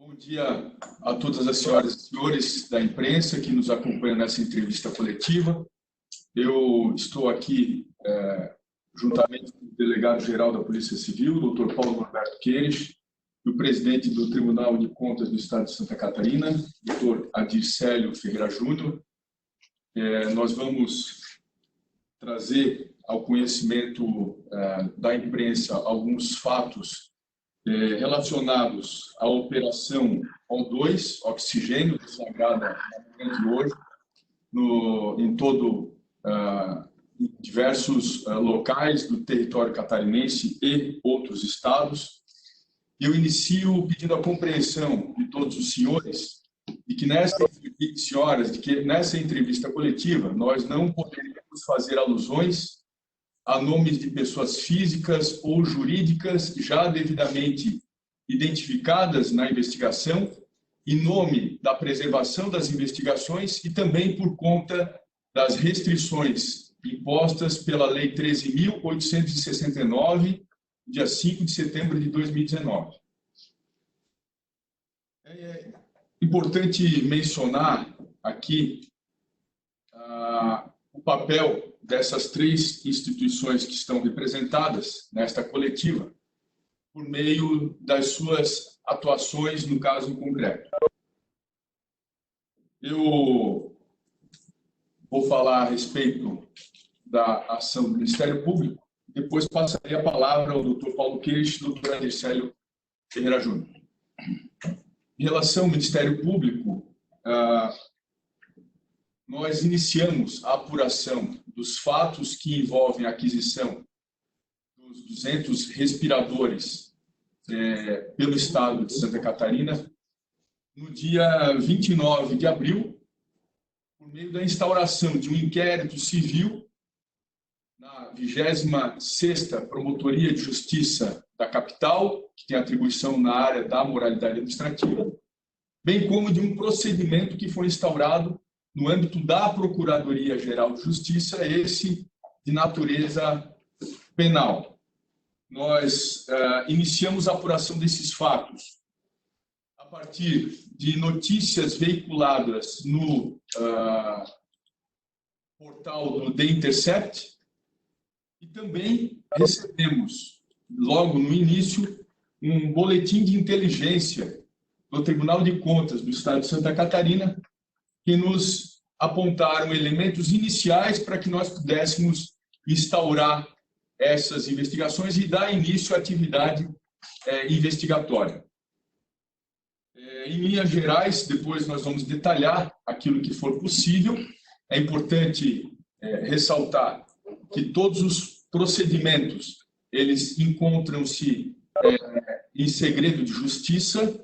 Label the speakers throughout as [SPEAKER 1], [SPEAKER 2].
[SPEAKER 1] Bom dia a todas as senhoras e senhores da imprensa que nos acompanham nessa entrevista coletiva. Eu estou aqui juntamente com o delegado-geral da Polícia Civil, Dr. Paulo Norberto Queires, e o presidente do Tribunal de Contas do Estado de Santa Catarina, Dr. Adircélio Ferreira Júnior. Nós vamos trazer ao conhecimento da imprensa alguns fatos relacionados à operação O2, oxigênio, deflagrada na manhã de hoje, em diversos locais do território catarinense e outros estados. Eu inicio pedindo a compreensão de todos os senhores de que nessa entrevista coletiva nós não poderíamos fazer alusões a nomes de pessoas físicas ou jurídicas já devidamente identificadas na investigação, em nome da preservação das investigações e também por conta das restrições impostas pela Lei 13.869, dia 5 de setembro de 2019. É importante mencionar aqui o papel dessas três instituições que estão representadas nesta coletiva, por meio das suas atuações no caso em concreto. Eu vou falar a respeito da ação do Ministério Público, depois passarei a palavra ao Dr. Paulo Queires e ao Dr. Adircélio Ferreira Júnior. Em relação ao Ministério Público, nós iniciamos a apuração dos fatos que envolvem a aquisição dos 200 respiradores pelo Estado de Santa Catarina no dia 29 de abril, por meio da instauração de um inquérito civil na 26ª Promotoria de Justiça da capital, que tem atribuição na área da moralidade administrativa, bem como de um procedimento que foi instaurado no âmbito da Procuradoria-Geral de Justiça, esse de natureza penal. Nós iniciamos a apuração desses fatos a partir de notícias veiculadas no portal do The Intercept e também recebemos, logo no início, um boletim de inteligência do Tribunal de Contas do Estado de Santa Catarina, que nos apontaram elementos iniciais para que nós pudéssemos instaurar essas investigações e dar início à atividade investigatória. Em linhas gerais, depois nós vamos detalhar aquilo que for possível. É importante ressaltar que todos os procedimentos eles encontram-se em segredo de justiça,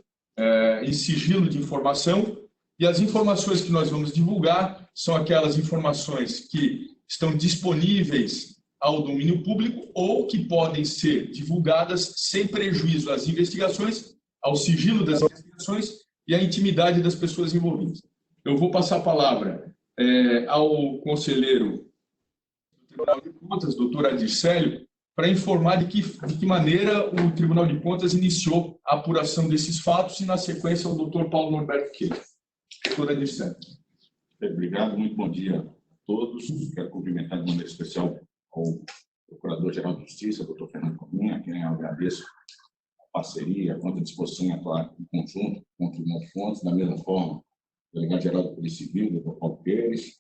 [SPEAKER 1] em sigilo de informação, e as informações que nós vamos divulgar são aquelas informações que estão disponíveis ao domínio público ou que podem ser divulgadas sem prejuízo às investigações, ao sigilo das investigações e à intimidade das pessoas envolvidas. Eu vou passar a palavra ao conselheiro do Tribunal de Contas, doutor Adircélio, para informar de que maneira o Tribunal de Contas iniciou a apuração desses fatos e, na sequência, o doutor Paulo Norberto Queires. Doutor Adircélio.
[SPEAKER 2] Obrigado, muito bom dia a todos. Quero cumprimentar de maneira especial ao Procurador-Geral de Justiça, doutor Fernando Cominha, a quem eu agradeço a parceria, a conta disposição em atuar em conjunto com o Tribunal de Contas, da mesma forma, o Delegado-Geral da Polícia Civil, doutor Paulo Queires.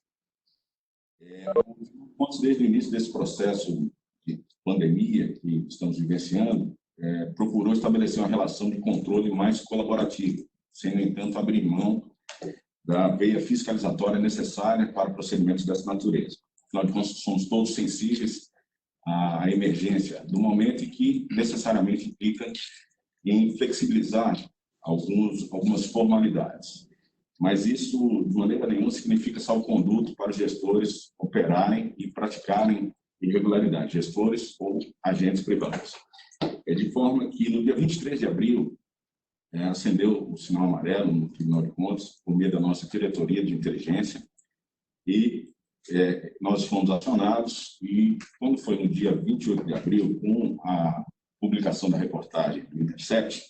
[SPEAKER 2] Desde o início desse processo de pandemia que estamos vivenciando, procurou estabelecer uma relação de controle mais colaborativa, sem, no entanto, abrir mão da veia fiscalizatória necessária para procedimentos dessa natureza. Afinal de contas, somos todos sensíveis à emergência do momento e que necessariamente implica em flexibilizar algumas formalidades. Mas isso, de maneira nenhuma, significa salvo-conduto para os gestores operarem e praticarem irregularidades, gestores ou agentes privados. De forma que, no dia 23 de abril, acendeu o sinal amarelo no Tribunal de Contas, por meio da nossa diretoria de inteligência, e nós fomos acionados, e quando foi no dia 28 de abril, com a publicação da reportagem do Intercept,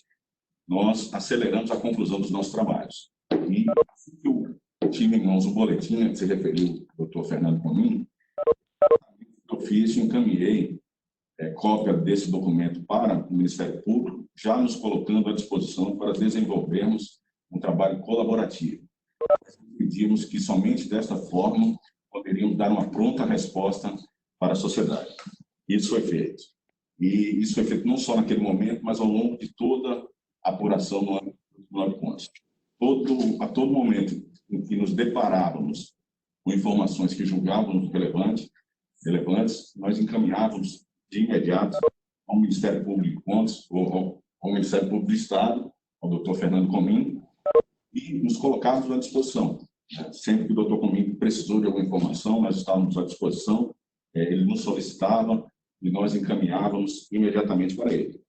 [SPEAKER 2] nós aceleramos a conclusão dos nossos trabalhos. E assim que eu tive em mãos o boletim a que se referiu o doutor Fernando Comim, eu fiz e encaminhei cópia desse documento para o Ministério Público, já nos colocando à disposição para desenvolvermos um trabalho colaborativo. Pedimos que somente desta forma poderíamos dar uma pronta resposta para a sociedade. Isso foi feito. E isso foi feito não só naquele momento, mas ao longo de toda a apuração no âmbito do Tribunal de Contas. A todo momento em que nos deparávamos com informações que julgávamos relevantes, nós encaminhávamos de imediato ao Ministério Público de Contas, ou ao Ministério Público do Estado, ao doutor Fernando Comim, e nos colocávamos à disposição. Sempre que o doutor Comim precisou de alguma informação, nós estávamos à disposição, ele nos solicitava e nós encaminhávamos imediatamente para ele.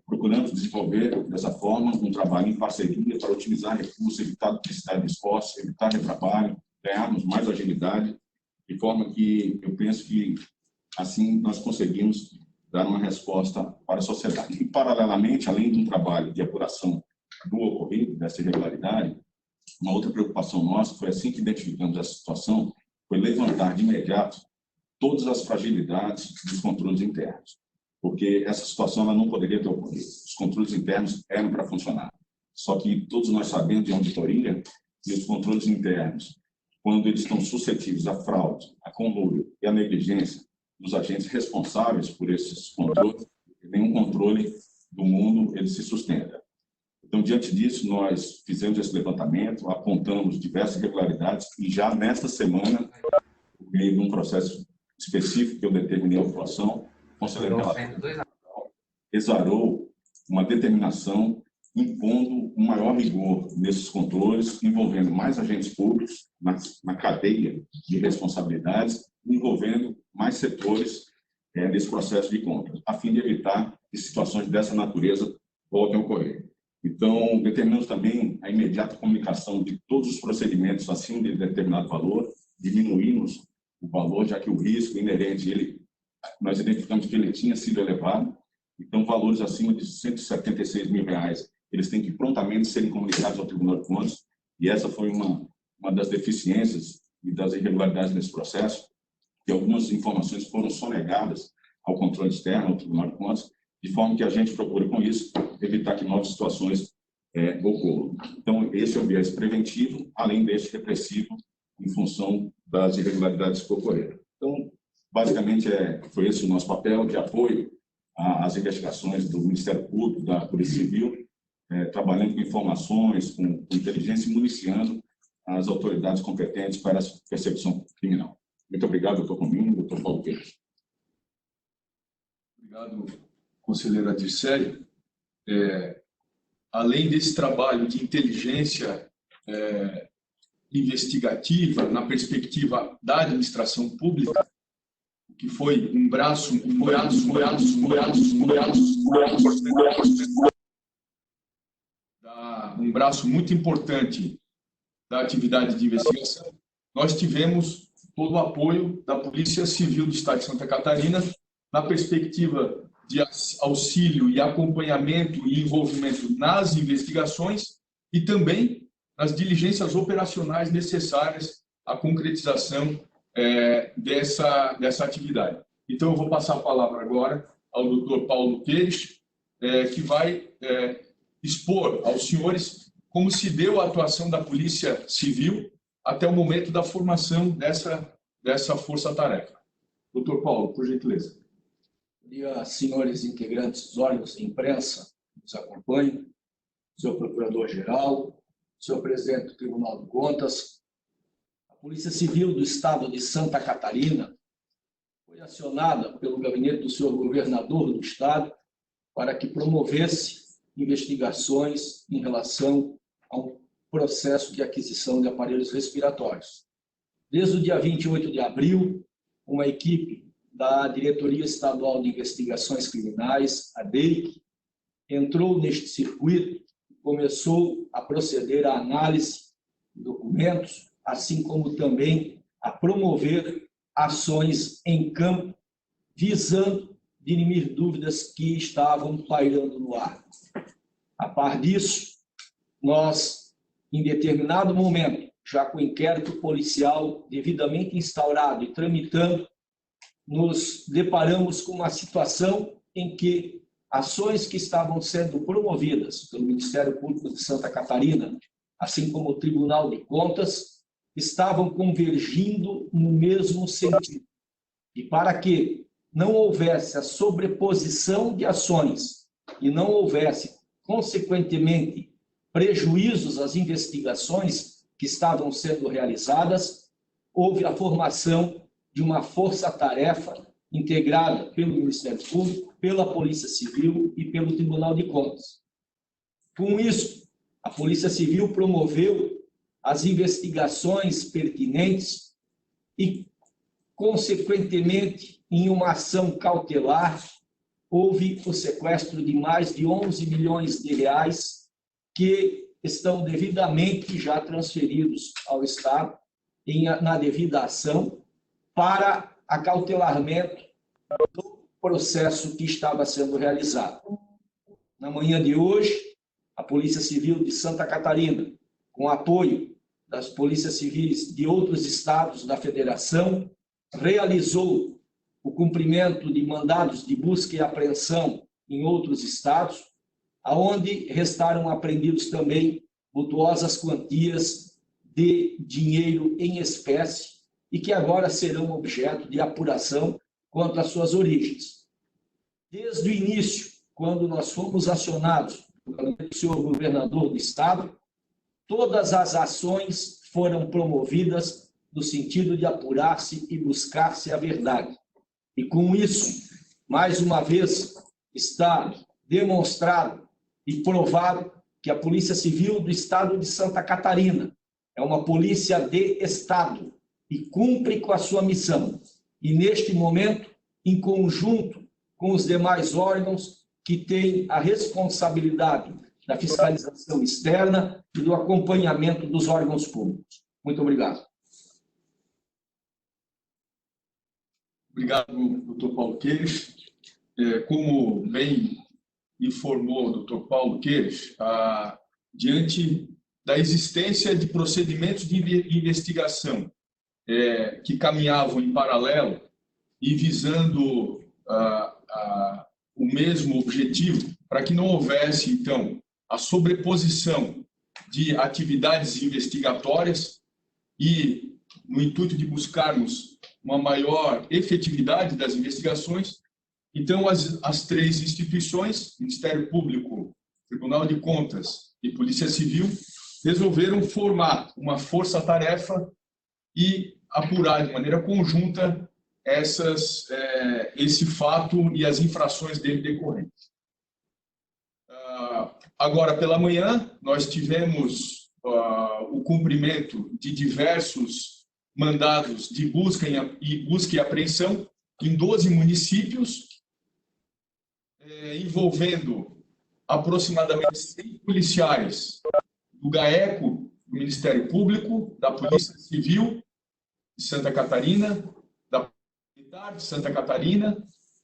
[SPEAKER 2] Procuramos desenvolver, dessa forma, um trabalho em parceria para otimizar recursos, evitar duplicidade de esforços, evitar retrabalho, ganharmos mais agilidade, de forma que eu penso que, assim, nós conseguimos dar uma resposta para a sociedade. E, paralelamente, além de um trabalho de apuração do ocorrido, dessa irregularidade, uma outra preocupação nossa foi, assim que identificamos essa situação, foi levantar de imediato todas as fragilidades dos controles internos, porque essa situação ela não poderia ter ocorrido. Os controles internos eram para funcionar. Só que todos nós sabemos de auditoria que os controles internos, quando eles estão suscetíveis à fraude, à conluio e à negligência dos agentes responsáveis por esses controles, nenhum controle do mundo ele se sustenta. Então, diante disso, nós fizemos esse levantamento, apontamos diversas irregularidades e já nesta semana, por meio de um processo específico que eu determinei a atuação, o Conselheiro Relator exarou uma determinação impondo um maior rigor nesses controles, envolvendo mais agentes públicos na cadeia de responsabilidades, envolvendo mais setores nesse processo de compras, a fim de evitar que situações dessa natureza voltem a ocorrer. Então, determinamos também a imediata comunicação de todos os procedimentos acima de determinado valor, diminuímos o valor, já que o risco inerente, nós identificamos que ele tinha sido elevado, então valores acima de R$176 mil, eles têm que prontamente serem comunicados ao Tribunal de Contas, e essa foi uma das deficiências e das irregularidades nesse processo, que algumas informações foram sonegadas ao controle externo, ao Tribunal de Contas, de forma que a gente procura, com isso, evitar que novas situações ocorram. Então, esse é o viés preventivo, além deste repressivo, em função das irregularidades que ocorreram. Então, basicamente, foi esse o nosso papel de apoio às investigações do Ministério Público, da Polícia Civil, trabalhando com informações, com inteligência e municiando as autoridades competentes para a persecução criminal. Muito obrigado, doutor Comim, doutor Paulo Pires.
[SPEAKER 1] Obrigado, conselheiro Adircélio. Além desse trabalho de inteligência investigativa na perspectiva da administração pública, que foi um braço muito importante da atividade de investigação, nós tivemos todo o apoio da Polícia Civil do Estado de Santa Catarina na perspectiva de auxílio e acompanhamento e envolvimento nas investigações e também nas diligências operacionais necessárias à concretização dessa atividade. Então, eu vou passar a palavra agora ao doutor Paulo Pires, que vai expor aos senhores como se deu a atuação da Polícia Civil até o momento da formação dessa força-tarefa. Doutor Paulo, por gentileza.
[SPEAKER 3] Bom dia, senhores integrantes dos órgãos de imprensa que nos acompanham, senhor Procurador-Geral, senhor Presidente do Tribunal de Contas. A Polícia Civil do Estado de Santa Catarina foi acionada pelo gabinete do senhor Governador do Estado para que promovesse investigações em relação ao processo de aquisição de aparelhos respiratórios. Desde o dia 28 de abril, uma equipe da Diretoria Estadual de Investigações Criminais, a DEIC, entrou neste circuito e começou a proceder à análise de documentos, assim como também a promover ações em campo, visando dirimir dúvidas que estavam pairando no ar. A par disso, nós, em determinado momento, já com o inquérito policial devidamente instaurado e tramitando, nos deparamos com uma situação em que ações que estavam sendo promovidas pelo Ministério Público de Santa Catarina, assim como o Tribunal de Contas, estavam convergindo no mesmo sentido. E para que não houvesse a sobreposição de ações e não houvesse, consequentemente, prejuízos às investigações que estavam sendo realizadas, houve a formação de uma força-tarefa integrada pelo Ministério Público, pela Polícia Civil e pelo Tribunal de Contas. Com isso, a Polícia Civil promoveu as investigações pertinentes e, consequentemente, em uma ação cautelar, houve o sequestro de mais de 11 milhões de reais que estão devidamente já transferidos ao Estado na devida ação para acautelamento do processo que estava sendo realizado. Na manhã de hoje, a Polícia Civil de Santa Catarina, com apoio das polícias civis de outros estados da Federação, realizou o cumprimento de mandados de busca e apreensão em outros estados, aonde restaram apreendidos também vultuosas quantias de dinheiro em espécie e que agora serão objeto de apuração quanto às suas origens. Desde o início, quando nós fomos acionados pelo senhor governador do estado, todas as ações foram promovidas no sentido de apurar-se e buscar-se a verdade. E com isso, mais uma vez, está demonstrado e provado que a Polícia Civil do Estado de Santa Catarina é uma polícia de Estado e cumpre com a sua missão. E, neste momento, em conjunto com os demais órgãos que têm a responsabilidade da fiscalização externa e do acompanhamento dos órgãos públicos. Muito obrigado.
[SPEAKER 1] Obrigado, doutor Paulo Queires. Como bem informou o doutor Paulo Queires, diante da existência de procedimentos de investigação que caminhavam em paralelo e visando o mesmo objetivo, para que não houvesse, então, a sobreposição de atividades investigatórias e, no intuito de buscarmos uma maior efetividade das investigações, então as três instituições, Ministério Público, Tribunal de Contas e Polícia Civil, resolveram formar uma força-tarefa e apurar de maneira conjunta esse fato e as infrações dele decorrentes. Agora, pela manhã, nós tivemos o cumprimento de diversos mandados de busca e apreensão em 12 municípios, envolvendo aproximadamente 100 policiais do GAECO, do Ministério Público, da Polícia Civil de Santa Catarina, da Militar de Santa Catarina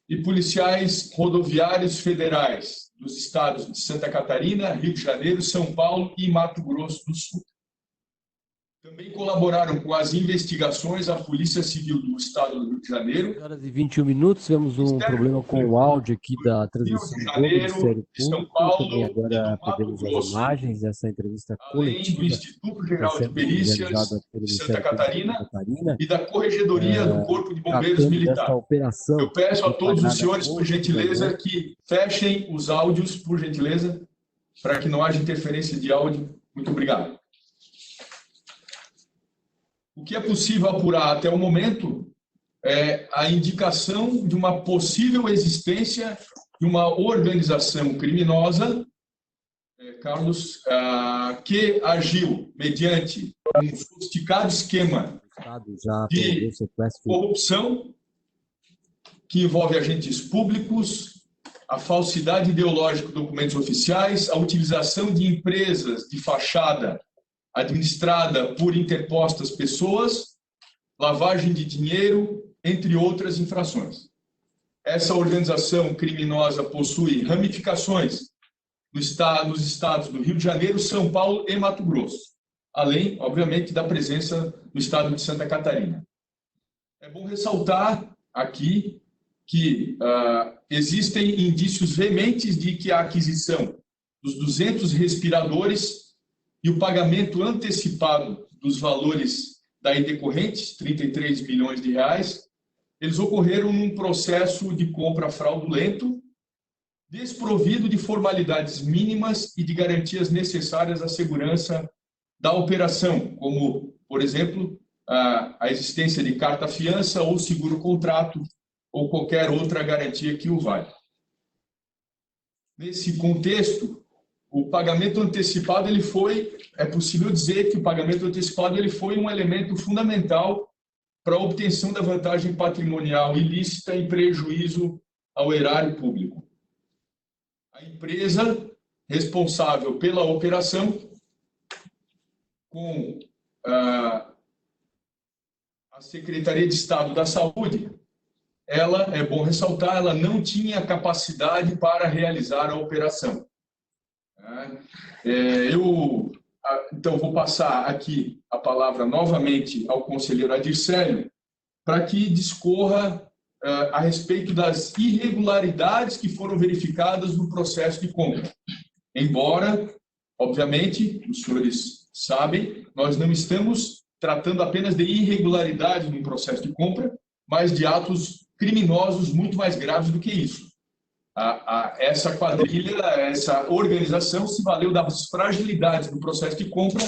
[SPEAKER 1] e policiais rodoviários federais dos estados de Santa Catarina, Rio de Janeiro, São Paulo e Mato Grosso do Sul. Também colaboraram com as investigações a Polícia Civil do Estado do Rio de Janeiro.
[SPEAKER 4] 8h21, tivemos um problema com o áudio aqui da transmissão do Ministério Público. Também agora perdemos as imagens dessa entrevista coletiva.
[SPEAKER 1] Do Instituto Geral de Perícias de Santa Catarina e da Corregedoria do Corpo de Bombeiros Militar. Eu peço a todos os senhores, por gentileza, que fechem os áudios, por gentileza, para que não haja interferência de áudio. Muito obrigado. O que é possível apurar até o momento é a indicação de uma possível existência de uma organização criminosa, Carlos, que agiu mediante um sofisticado esquema de corrupção que envolve agentes públicos, a falsidade ideológica de documentos oficiais, a utilização de empresas de fachada administrada por interpostas pessoas, lavagem de dinheiro, entre outras infrações. Essa organização criminosa possui ramificações nos estados do Rio de Janeiro, São Paulo e Mato Grosso, além, obviamente, da presença do estado de Santa Catarina. É bom ressaltar aqui que existem indícios veementes de que a aquisição dos 200 respiradores e o pagamento antecipado dos valores daí decorrentes, 33 milhões de reais, eles ocorreram num processo de compra fraudulento, desprovido de formalidades mínimas e de garantias necessárias à segurança da operação, como, por exemplo, a existência de carta-fiança ou seguro-contrato ou qualquer outra garantia que o valha. Nesse contexto, o pagamento antecipado, é possível dizer que o pagamento antecipado foi um elemento fundamental para a obtenção da vantagem patrimonial ilícita em prejuízo ao erário público. A empresa responsável pela operação, com a Secretaria de Estado da Saúde, é bom ressaltar, ela não tinha capacidade para realizar a operação. Então, vou passar aqui a palavra novamente ao conselheiro Adircélio, para que discorra a respeito das irregularidades que foram verificadas no processo de compra. Embora, obviamente, os senhores sabem, nós não estamos tratando apenas de irregularidades no processo de compra, mas de atos criminosos muito mais graves do que isso. Essa quadrilha, essa organização se valeu das fragilidades do processo de compra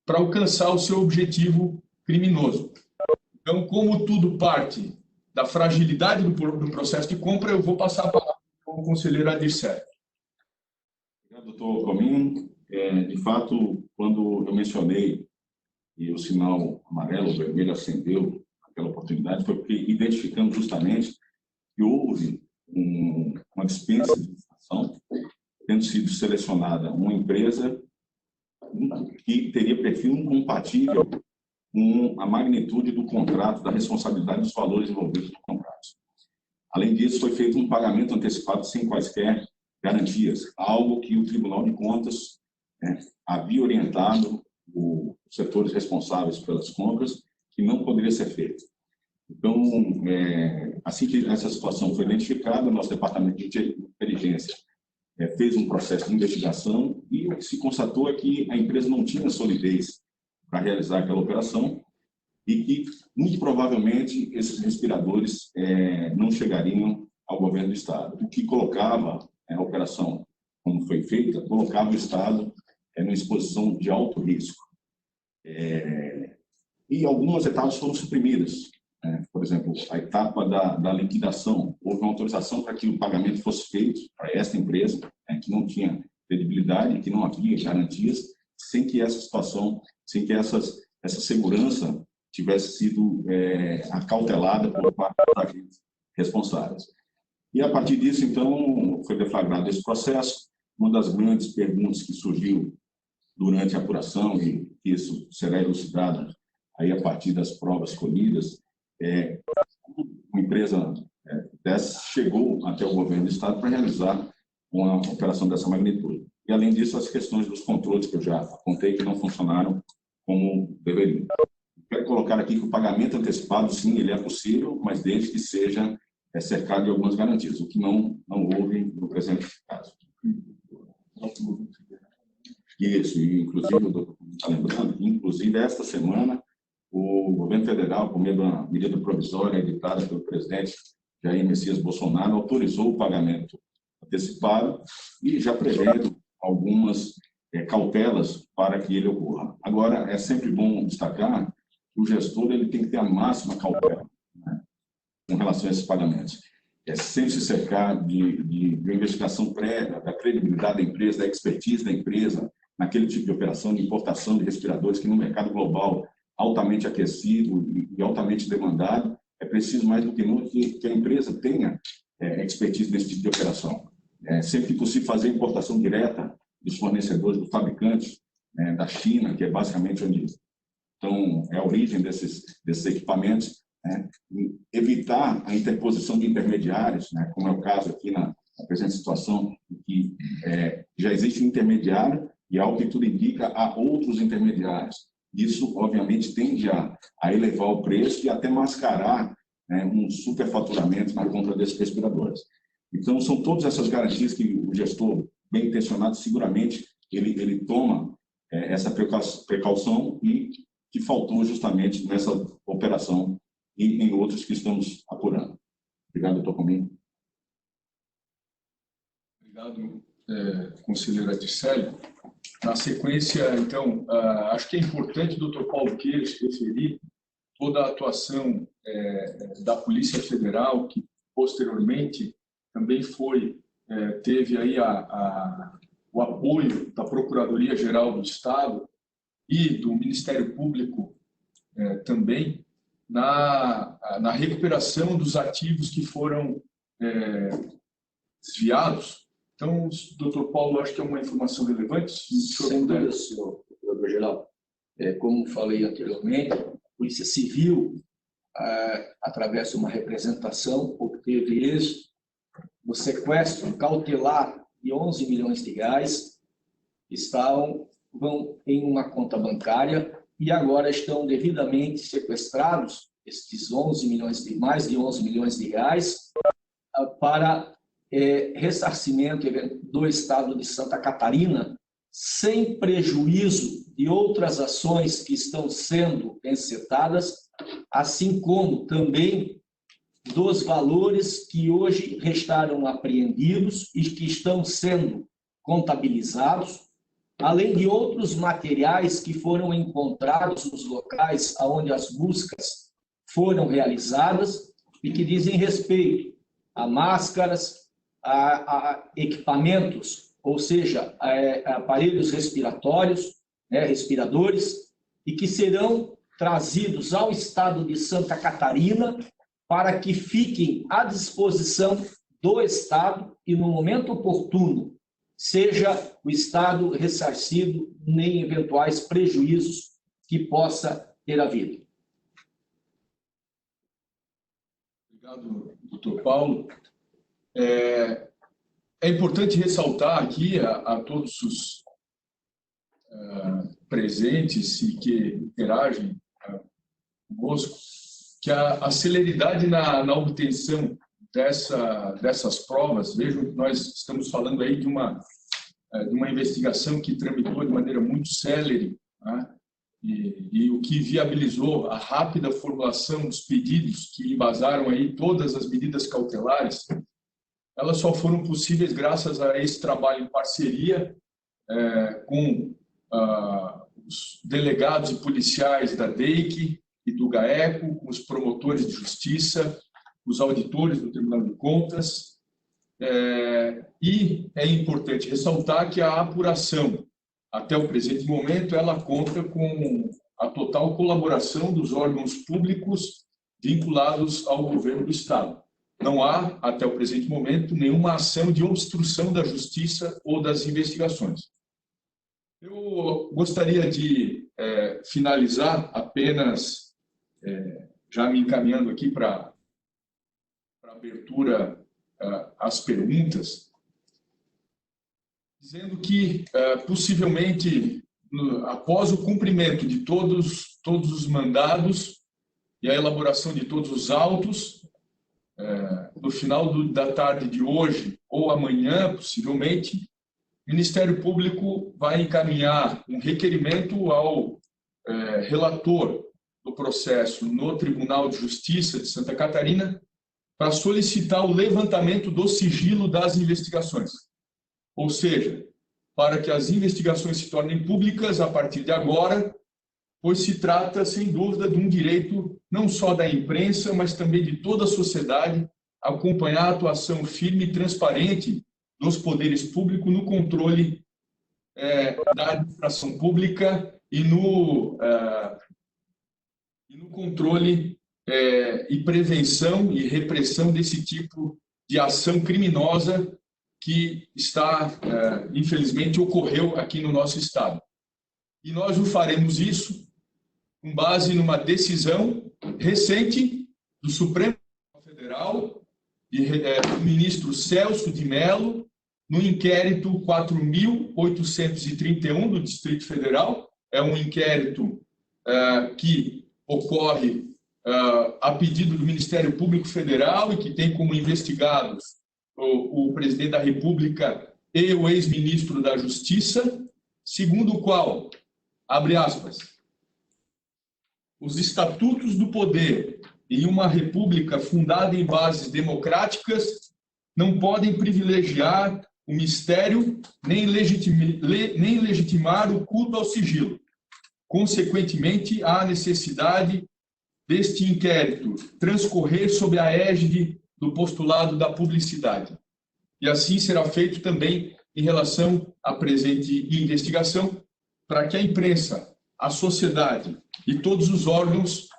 [SPEAKER 1] para alcançar o seu objetivo criminoso. Então, como tudo parte da fragilidade do processo de compra, eu vou passar a palavra ao conselheiro Adircélio.
[SPEAKER 2] Obrigado, doutor Cominho. De fato, quando eu mencionei e o sinal amarelo, vermelho acendeu naquela oportunidade, foi porque identificamos justamente que houve uma dispensa de licitação, tendo sido selecionada uma empresa que teria perfil incompatível com a magnitude do contrato, da responsabilidade dos valores envolvidos no contrato. Além disso, foi feito um pagamento antecipado sem quaisquer garantias, algo que o Tribunal de Contas havia orientado os setores responsáveis pelas compras que não poderia ser feito. Então, assim que essa situação foi identificada, o nosso Departamento de Inteligência fez um processo de investigação e o que se constatou é que a empresa não tinha solidez para realizar aquela operação e que, muito provavelmente, esses respiradores não chegariam ao governo do Estado, o que colocava a operação, como foi feita, colocava o Estado numa exposição de alto risco. E algumas etapas foram suprimidas. Por exemplo, a etapa da liquidação. Houve uma autorização para que o pagamento fosse feito para esta empresa, que não tinha credibilidade, que não havia garantias, sem que essa situação, sem que essa segurança tivesse sido acautelada por parte dos agentes responsáveis. E, a partir disso, então, foi deflagrado esse processo. Uma das grandes perguntas que surgiu durante a apuração, e isso será elucidado aí a partir das provas colhidas, uma empresa dessa chegou até o governo do Estado para realizar uma operação dessa magnitude. E, além disso, as questões dos controles que eu já apontei que não funcionaram como deveriam. Quero colocar aqui que o pagamento antecipado, sim, ele é possível, mas desde que seja cercado de algumas garantias, o que não houve no presente caso. Isso, e inclusive, o doutor está lembrando, inclusive esta semana, o governo federal, por meio de uma medida provisória editada pelo presidente Jair Messias Bolsonaro, autorizou o pagamento antecipado e já prevendo algumas cautelas para que ele ocorra. Agora, é sempre bom destacar que o gestor ele tem que ter a máxima cautela, né, com relação a esses pagamentos. Sempre se cercar de uma investigação prévia, da credibilidade da empresa, da expertise da empresa, naquele tipo de operação de importação de respiradores que no mercado global altamente aquecido e altamente demandado, é preciso mais do que nunca que a empresa tenha expertise nesse tipo de operação. Sempre que possível fazer importação direta dos fornecedores, dos fabricantes, da China, que é basicamente onde é a origem desses equipamentos, evitar a interposição de intermediários, como é o caso aqui a presente situação em que já existe um intermediário e, ao que tudo indica, há outros intermediários. Isso, obviamente, tende a elevar o preço e até mascarar, né, um superfaturamento na compra desses respiradores. Então, são todas essas garantias que o gestor, bem intencionado, seguramente ele toma essa precaução e que faltou justamente nessa operação e em outros que estamos apurando. Obrigado, doutor Comim.
[SPEAKER 1] Obrigado, conselheiro Adicélio. Na sequência, então, acho que é importante, doutor Paulo Queiroz, referir toda a atuação da Polícia Federal, que posteriormente também teve aí o apoio da Procuradoria-Geral do Estado e do Ministério Público também na recuperação dos ativos que foram desviados. Então, doutor Paulo, acho que é uma informação relevante.
[SPEAKER 3] Sem dúvida, senhor procurador-geral. Como falei anteriormente, a Polícia Civil, através de uma representação, obteve êxito no sequestro cautelar de 11 milhões de reais, vão em uma conta bancária e agora estão devidamente sequestrados estes mais de 11 milhões de reais para ressarcimento do Estado de Santa Catarina, sem prejuízo de outras ações que estão sendo encetadas, assim como também dos valores que hoje restaram apreendidos e que estão sendo contabilizados, além de outros materiais que foram encontrados nos locais onde as buscas foram realizadas e que dizem respeito a máscaras, a equipamentos, ou seja, aparelhos respiratórios, respiradores, e que serão trazidos ao Estado de Santa Catarina para que fiquem à disposição do Estado e, no momento oportuno, seja o Estado ressarcido em eventuais prejuízos que possa ter havido.
[SPEAKER 1] Obrigado, doutor Paulo. É importante ressaltar aqui a todos os presentes e que interagem conosco que a celeridade na obtenção dessas provas, vejam que nós estamos falando aí de uma investigação que tramitou de maneira muito célere, né? E o que viabilizou a rápida formulação dos pedidos que embasaram aí todas as medidas cautelares, elas só foram possíveis graças a esse trabalho em parceria com os delegados e policiais da DEIC e do GAECO, com os promotores de justiça, os auditores do Tribunal de Contas. E é importante ressaltar que a apuração, até o presente momento, ela conta com a total colaboração dos órgãos públicos vinculados ao governo do Estado. Não há, até o presente momento, nenhuma ação de obstrução da justiça ou das investigações. Eu gostaria de finalizar apenas, já me encaminhando aqui para a abertura às perguntas, dizendo que, possivelmente, após o cumprimento de todos os mandados e a elaboração de todos os autos, no final da tarde de hoje ou amanhã, possivelmente, o Ministério Público vai encaminhar um requerimento ao relator do processo no Tribunal de Justiça de Santa Catarina para solicitar o levantamento do sigilo das investigações. Ou seja, para que as investigações se tornem públicas a partir de agora, pois se trata, sem dúvida, de um direito não só da imprensa, mas também de toda a sociedade, acompanhar a atuação firme e transparente dos poderes públicos no controle da administração pública e no controle e prevenção e repressão desse tipo de ação criminosa que infelizmente, ocorreu aqui no nosso Estado. E nós o faremos isso com base numa decisão recente do Supremo Tribunal Federal, do ministro Celso de Mello, no inquérito 4.831 do Distrito Federal. É um inquérito que ocorre a pedido do Ministério Público Federal e que tem como investigados o presidente da República e o ex-ministro da Justiça, segundo o qual, abre aspas, os estatutos do poder em uma república fundada em bases democráticas não podem privilegiar o mistério nem legitimar o culto ao sigilo. Consequentemente, há necessidade deste inquérito transcorrer sob a égide do postulado da publicidade. E assim será feito também em relação à presente investigação, para que a imprensa, a sociedade e todos os órgãos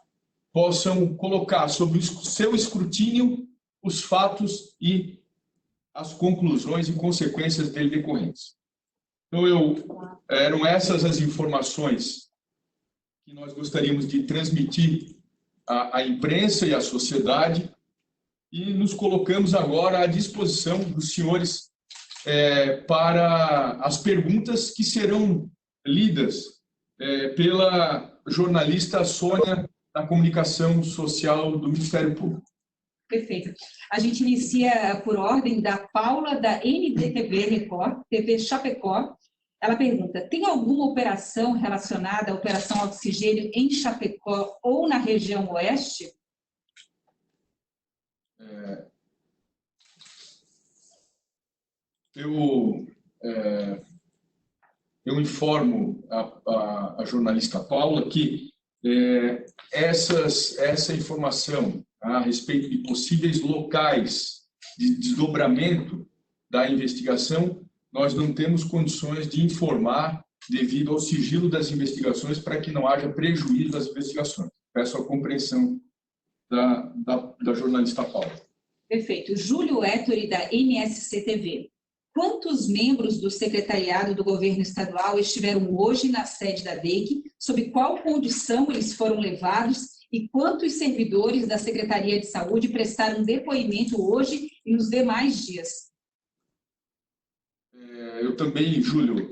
[SPEAKER 1] possam colocar sob o seu escrutínio os fatos e as conclusões e consequências dele decorrentes. Então, eram essas as informações que nós gostaríamos de transmitir à imprensa e à sociedade, e nos colocamos agora à disposição dos senhores para as perguntas que serão lidas pela jornalista Sônia, da Comunicação Social do Ministério Público.
[SPEAKER 5] Perfeito. A gente inicia por ordem da Paula, da NDTV Record, TV Chapecó. Ela pergunta, tem alguma operação relacionada à Operação Oxigênio em Chapecó ou na região oeste?
[SPEAKER 1] Eu informo a jornalista Paula que essa informação a respeito de possíveis locais de desdobramento da investigação, nós não temos condições de informar devido ao sigilo das investigações para que não haja prejuízo das investigações. Peço a compreensão da jornalista Paula.
[SPEAKER 5] Perfeito. Júlio Ettore, da NSC-TV. Quantos membros do secretariado do governo estadual estiveram hoje na sede da DEIC? Sob qual condição eles foram levados? E quantos servidores da Secretaria de Saúde prestaram depoimento hoje e nos demais dias?
[SPEAKER 1] Eu também, Júlio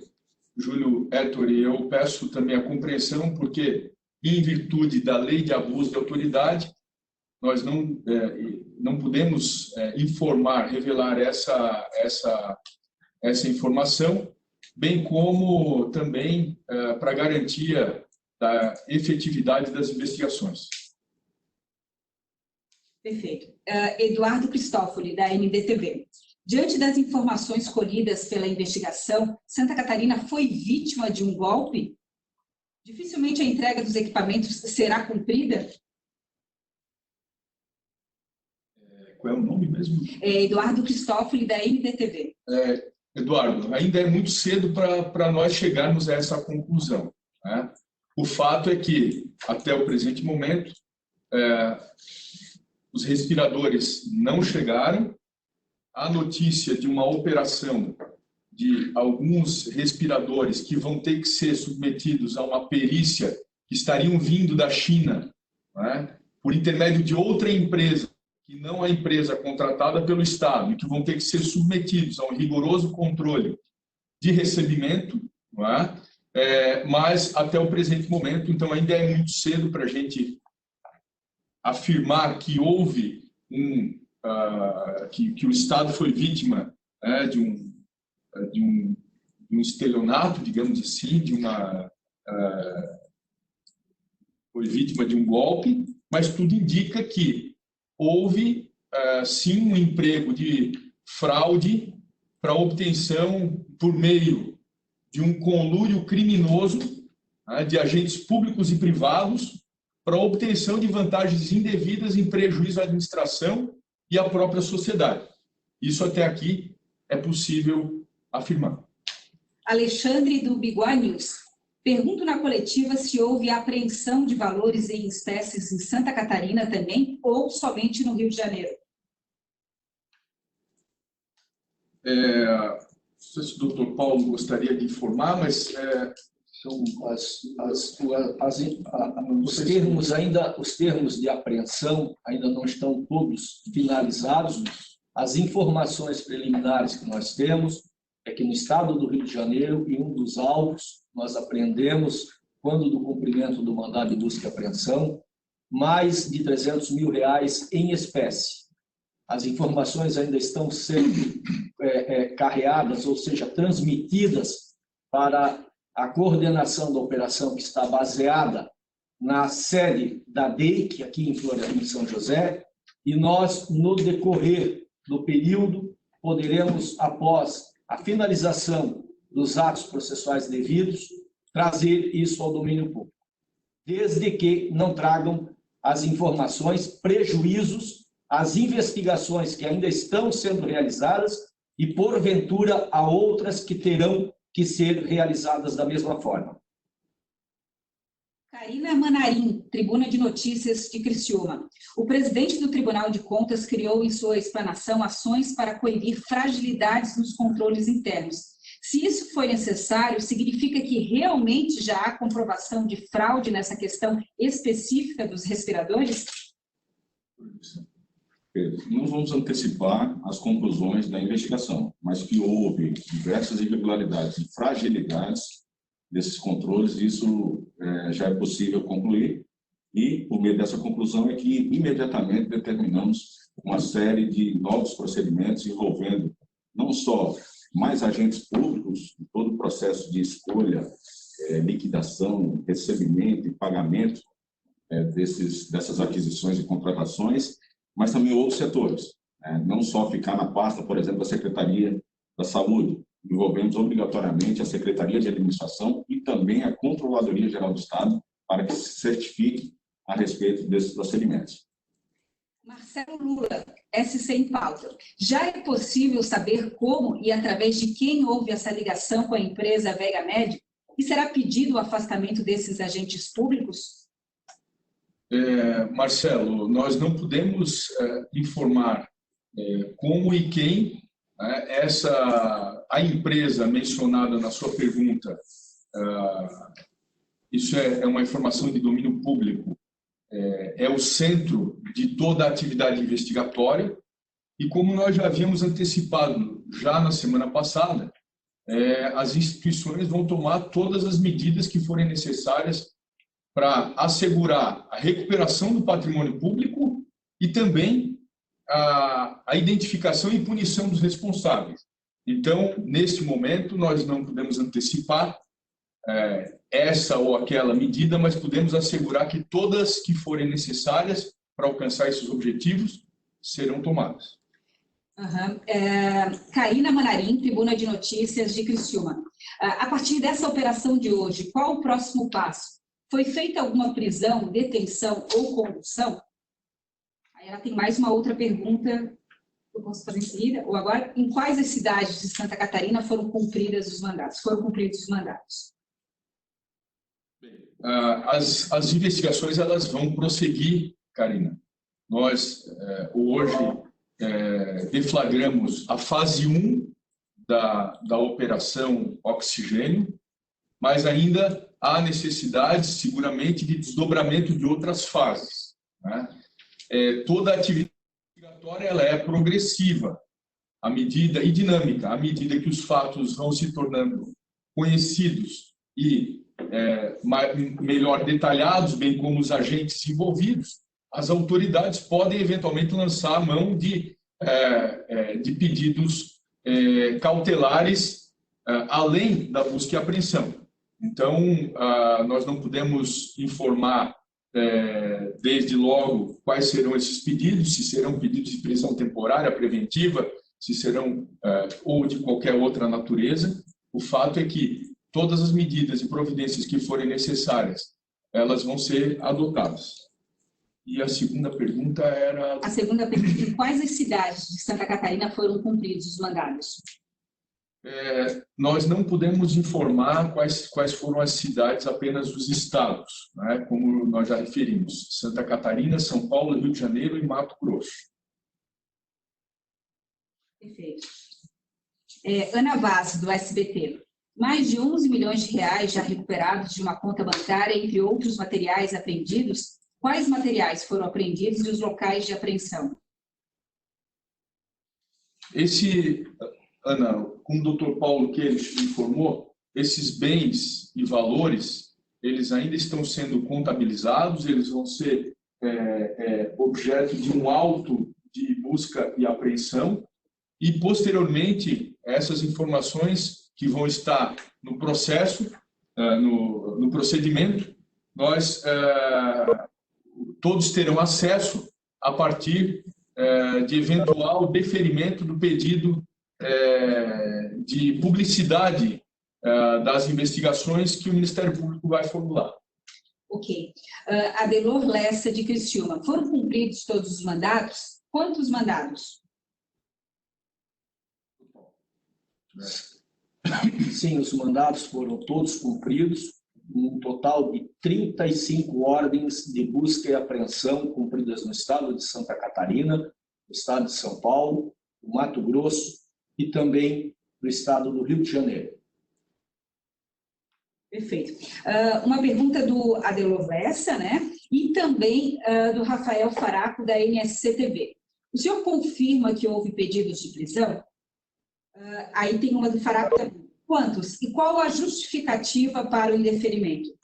[SPEAKER 1] Ettore, eu peço também a compreensão, porque, em virtude da lei de abuso de autoridade, nós não podemos informar, revelar essa informação, bem como também para garantia da efetividade das investigações.
[SPEAKER 5] Perfeito. Eduardo Cristófoli, da NDTV. Diante das informações colhidas pela investigação, Santa Catarina foi vítima de um golpe? Dificilmente a entrega dos equipamentos será cumprida?
[SPEAKER 1] Qual é o nome mesmo?
[SPEAKER 5] Eduardo Cristófoli, da NDTV.
[SPEAKER 1] Eduardo, ainda é muito cedo para nós chegarmos a essa conclusão, né? O fato é que, até o presente momento, os respiradores não chegaram. A notícia de uma operação de alguns respiradores que vão ter que ser submetidos a uma perícia, que estariam vindo da China, né, por intermédio de outra empresa, que não a empresa contratada pelo Estado, e que vão ter que ser submetidos a um rigoroso controle de recebimento, não é? Mas até o presente momento, então ainda é muito cedo para a gente afirmar que houve que o Estado foi vítima de um estelionato, digamos assim, foi vítima de um golpe, mas tudo indica que houve sim um emprego de fraude para obtenção por meio de um conluio criminoso de agentes públicos e privados para obtenção de vantagens indevidas em prejuízo à administração e à própria sociedade. Isso até aqui é possível afirmar.
[SPEAKER 5] Alexandre, do Biguá News. Pergunto na coletiva se houve apreensão de valores em espécies em Santa Catarina também ou somente no Rio de Janeiro?
[SPEAKER 1] Não sei se o doutor Paulo gostaria de informar, mas
[SPEAKER 3] São os termos de apreensão ainda não estão todos finalizados. As informações preliminares que nós temos é que no estado do Rio de Janeiro, em um dos alvos, nós apreendemos, quando do cumprimento do mandado de busca e apreensão, mais de R$300 mil em espécie. As informações ainda estão sendo carreadas, ou seja, transmitidas para a coordenação da operação, que está baseada na sede da DEIC, aqui em São José, e nós, no decorrer do período, poderemos, após a finalização dos atos processuais devidos, trazer isso ao domínio público, desde que não tragam as informações prejuízos às investigações que ainda estão sendo realizadas e, porventura, a outras que terão que ser realizadas da mesma forma.
[SPEAKER 5] Karina Manarim, Tribuna de Notícias de Criciúma. O presidente do Tribunal de Contas criou em sua explanação ações para coibir fragilidades nos controles internos. Se isso foi necessário, significa que realmente já há comprovação de fraude nessa questão específica dos respiradores?
[SPEAKER 2] Pedro, não vamos antecipar as conclusões da investigação, mas que houve diversas irregularidades e fragilidades desses controles, isso já é possível concluir, e por meio dessa conclusão é que imediatamente determinamos uma série de novos procedimentos envolvendo não só mais agentes públicos, todo o processo de escolha, liquidação, recebimento e pagamento dessas aquisições e contratações, mas também outros setores. Não só ficar na pasta, por exemplo, da Secretaria da Saúde, envolvemos obrigatoriamente a Secretaria de Administração e também a Controladoria Geral do Estado para que se certifique a respeito desses procedimentos.
[SPEAKER 5] Marcelo Lula, SC em pauta. Já é possível saber como e através de quem houve essa ligação com a empresa Vega Med? E será pedido o afastamento desses agentes públicos?
[SPEAKER 1] Marcelo, nós não podemos informar como e quem a empresa mencionada na sua pergunta. Isso é uma informação de domínio público. É o centro de toda a atividade investigatória e, como nós já havíamos antecipado já na semana passada, as instituições vão tomar todas as medidas que forem necessárias para assegurar a recuperação do patrimônio público e também a identificação e punição dos responsáveis. Então, neste momento, nós não podemos antecipar essa ou aquela medida, mas podemos assegurar que todas que forem necessárias para alcançar esses objetivos serão tomadas.
[SPEAKER 5] Karina Manarim, Tribuna de Notícias de Criciúma. A partir dessa operação de hoje, qual o próximo passo? Foi feita alguma prisão, detenção ou condução? Aí ela tem mais uma outra pergunta que eu posso fazer em seguida. Ou agora, em quais as cidades de Santa Catarina foram cumpridos os mandatos?
[SPEAKER 1] As investigações elas vão prosseguir, Karina. Nós, hoje, deflagramos a fase 1 da Operação Oxigênio, mas ainda há necessidade, seguramente, de desdobramento de outras fases. Toda a atividade investigatória ela é progressiva e dinâmica, à medida que os fatos vão se tornando conhecidos e melhor detalhados, bem como os agentes envolvidos, as autoridades podem eventualmente lançar a mão de pedidos cautelares além da busca e apreensão. Então, nós não podemos informar desde logo quais serão esses pedidos, se serão pedidos de prisão temporária, preventiva, se serão ou de qualquer outra natureza. O fato é que todas as medidas e providências que forem necessárias, elas vão ser adotadas. E a segunda pergunta era...
[SPEAKER 5] A segunda pergunta, em quais as cidades de Santa Catarina foram cumpridos os mandados?
[SPEAKER 1] Nós não podemos informar quais foram as cidades, apenas os estados, como nós já referimos. Santa Catarina, São Paulo, Rio de Janeiro e Mato Grosso.
[SPEAKER 5] Perfeito. Ana Vaz, do SBT. mais de 11 milhões de reais já recuperados de uma conta bancária, entre outros materiais apreendidos. Quais materiais foram apreendidos e os locais de apreensão?
[SPEAKER 1] Ana, como o Dr. Paulo Queiroz informou, esses bens e valores, eles ainda estão sendo contabilizados, eles vão ser objeto de um auto de busca e apreensão, e, posteriormente, essas informações que vão estar no processo, no procedimento, nós todos terão acesso a partir de eventual deferimento do pedido de publicidade das investigações que o Ministério Público vai formular.
[SPEAKER 5] Ok. Adelor Lessa, de Criciúma. Foram cumpridos todos os mandados? Quantos mandados?
[SPEAKER 3] Sim, os mandados foram todos cumpridos, um total de 35 ordens de busca e apreensão cumpridas no estado de Santa Catarina, no estado de São Paulo, no Mato Grosso e também no estado do Rio de Janeiro.
[SPEAKER 5] Perfeito. Uma pergunta do Adelor Lessa, né? E também do Rafael Faraco, da NSC-TV. O senhor confirma que houve pedidos de prisão? Aí tem uma do Faraco também. Quantos? E qual a justificativa para o indeferimento?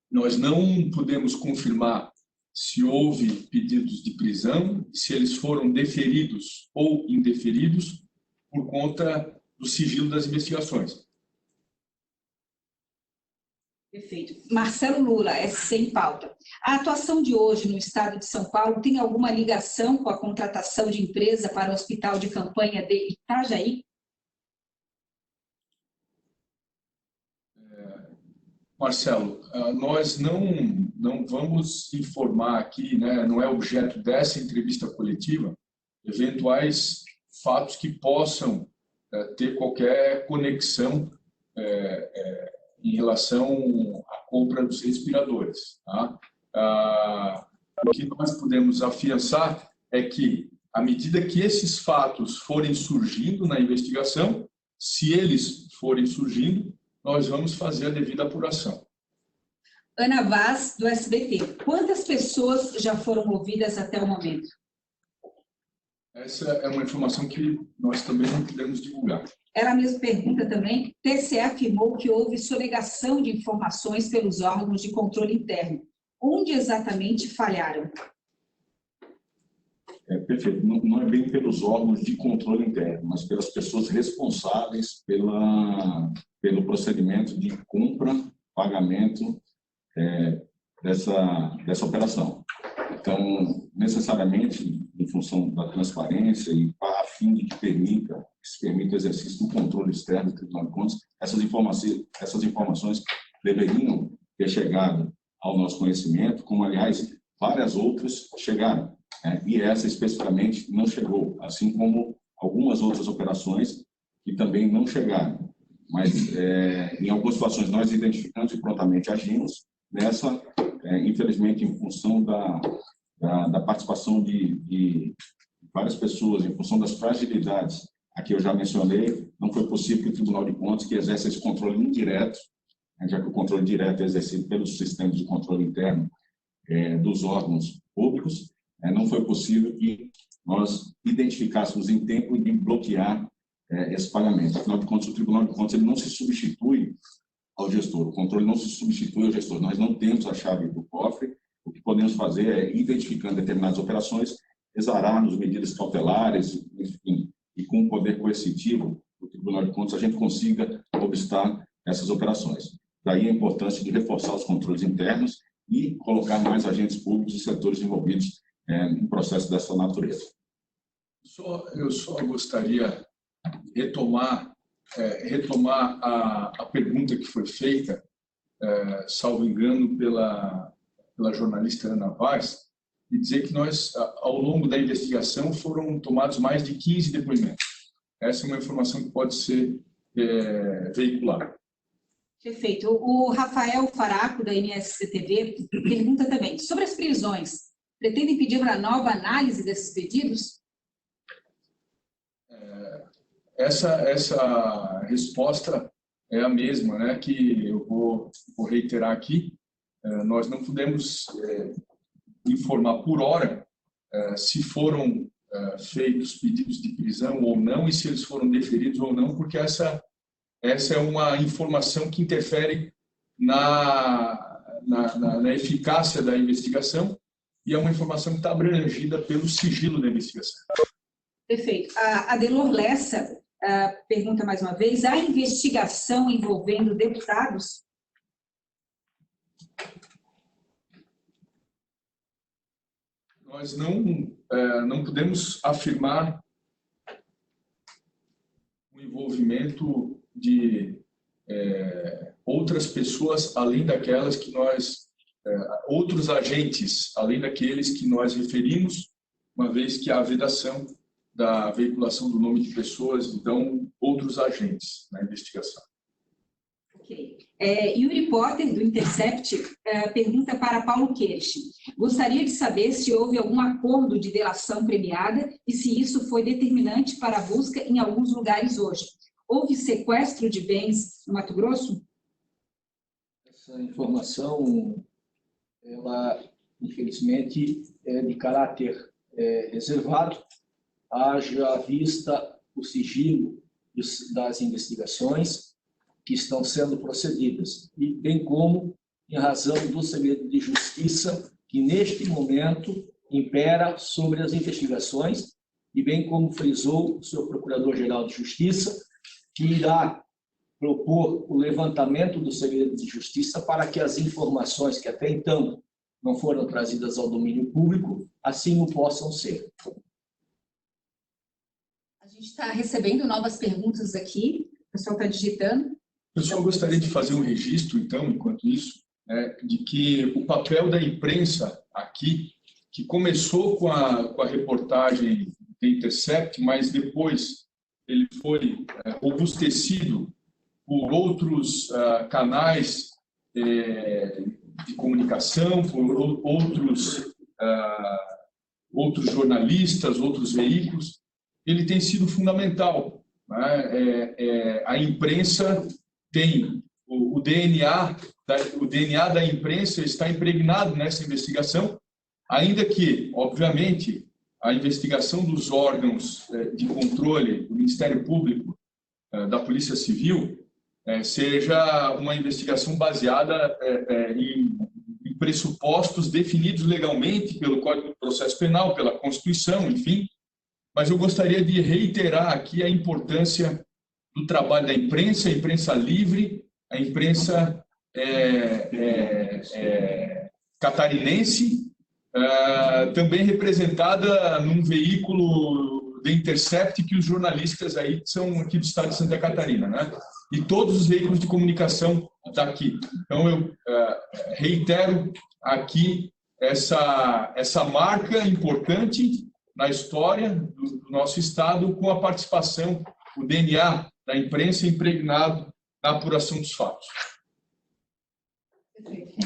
[SPEAKER 1] Nós não podemos confirmar se houve pedidos de prisão, se eles foram deferidos ou indeferidos por conta do sigilo das investigações.
[SPEAKER 5] Perfeito. Marcelo Lula, SC em pauta. A atuação de hoje no estado de São Paulo tem alguma ligação com a contratação de empresa para o hospital de campanha de Itajaí?
[SPEAKER 1] Marcelo, nós não vamos informar aqui, né, não é objeto dessa entrevista coletiva, eventuais fatos que possam ter qualquer conexão em relação à compra dos respiradores. Tá? O que nós podemos afiançar é que, à medida que esses fatos forem surgindo na investigação, se eles forem surgindo, nós vamos fazer a devida apuração.
[SPEAKER 5] Ana Vaz, do SBT. Quantas pessoas já foram ouvidas até o momento?
[SPEAKER 1] Essa é uma informação que nós também não podemos divulgar.
[SPEAKER 5] Ela mesma pergunta também. TCE afirmou que houve sonegação de informações pelos órgãos de controle interno. Onde exatamente falharam?
[SPEAKER 2] Perfeito. Não é bem pelos órgãos de controle interno, mas pelas pessoas responsáveis pelo procedimento de compra, pagamento dessa operação. Então, necessariamente, em função da transparência e a fim de que se permita o exercício do controle externo do Tribunal de Contas, essas informações deveriam ter chegado ao nosso conhecimento, como, aliás, várias outras chegaram. E essa, especificamente, não chegou, assim como algumas outras operações que também não chegaram. Mas, em algumas situações, nós identificamos e prontamente agimos. Nessa, infelizmente, em função da participação de várias pessoas, em função das fragilidades a que eu já mencionei, não foi possível que o Tribunal de Contas, que exerce esse controle indireto, já que o controle direto é exercido pelos sistemas de controle interno dos órgãos públicos, não foi possível que nós identificássemos em tempo de bloquear esse pagamento. Afinal de contas, o Tribunal de Contas ele não se substitui ao gestor, o controle não se substitui ao gestor. Nós não temos a chave do cofre, o que podemos fazer é, identificando determinadas operações, exararmos medidas cautelares, enfim, e com o poder coercitivo do Tribunal de Contas, a gente consiga obstar essas operações. Daí a importância de reforçar os controles internos e colocar mais agentes públicos e setores envolvidos em processo dessa natureza.
[SPEAKER 1] Eu só gostaria de retomar a pergunta que foi feita, salvo engano, pela jornalista Ana Vaz, e dizer que nós, ao longo da investigação, foram tomados mais de 15 depoimentos. Essa é uma informação que pode ser veiculada.
[SPEAKER 5] Perfeito. O Rafael Faraco, da NSC-TV, pergunta também, sobre as prisões, pretendem pedir uma nova análise desses pedidos?
[SPEAKER 1] Essa resposta é a mesma, né, que eu vou reiterar aqui. Nós não podemos informar por hora se foram feitos pedidos de prisão ou não e se eles foram deferidos ou não, porque essa é uma informação que interfere na eficácia da investigação e é uma informação que está abrangida pelo sigilo da investigação.
[SPEAKER 5] Perfeito. A Adelor Lessa pergunta mais uma vez: há investigação envolvendo deputados?
[SPEAKER 1] Nós não podemos afirmar o envolvimento de outras pessoas além daquelas que outros agentes, além daqueles que nós referimos, uma vez que há vedação da veiculação do nome de pessoas, então, outros agentes na investigação.
[SPEAKER 5] Ok. Yuri Potter, do Intercept, pergunta para Paulo Queires: gostaria de saber se houve algum acordo de delação premiada e se isso foi determinante para a busca em alguns lugares hoje. Houve sequestro de bens no Mato Grosso?
[SPEAKER 3] Essa informação, ela, infelizmente, é de caráter reservado, haja vista o sigilo das investigações que estão sendo procedidas, e bem como em razão do segredo de justiça que, neste momento, impera sobre as investigações, e bem como frisou o senhor Procurador-Geral de Justiça, que irá propor o levantamento do segredo de justiça para que as informações que até então não foram trazidas ao domínio público, assim o possam ser.
[SPEAKER 5] A gente está recebendo novas perguntas aqui, o pessoal está digitando.
[SPEAKER 1] Eu só gostaria de fazer um registro, então, enquanto isso, de que o papel da imprensa aqui, que começou com a reportagem do Intercept, mas depois ele foi robustecido por outros canais de comunicação, por outros jornalistas, outros veículos, ele tem sido fundamental, né? A imprensa tem o DNA da imprensa está impregnado nessa investigação, ainda que, obviamente, a investigação dos órgãos de controle do Ministério Público, da Polícia Civil, seja uma investigação baseada em pressupostos definidos legalmente pelo Código de Processo Penal, pela Constituição, enfim. Mas eu gostaria de reiterar aqui a importância do trabalho da imprensa, a imprensa livre, a imprensa catarinense, também representada num veículo de Intercept, que os jornalistas aí são aqui do estado de Santa Catarina, né? E todos os veículos de comunicação daqui. Então, eu reitero aqui essa marca importante na história do nosso estado, com a participação, o DNA da imprensa impregnado na apuração dos fatos.
[SPEAKER 5] Perfeito.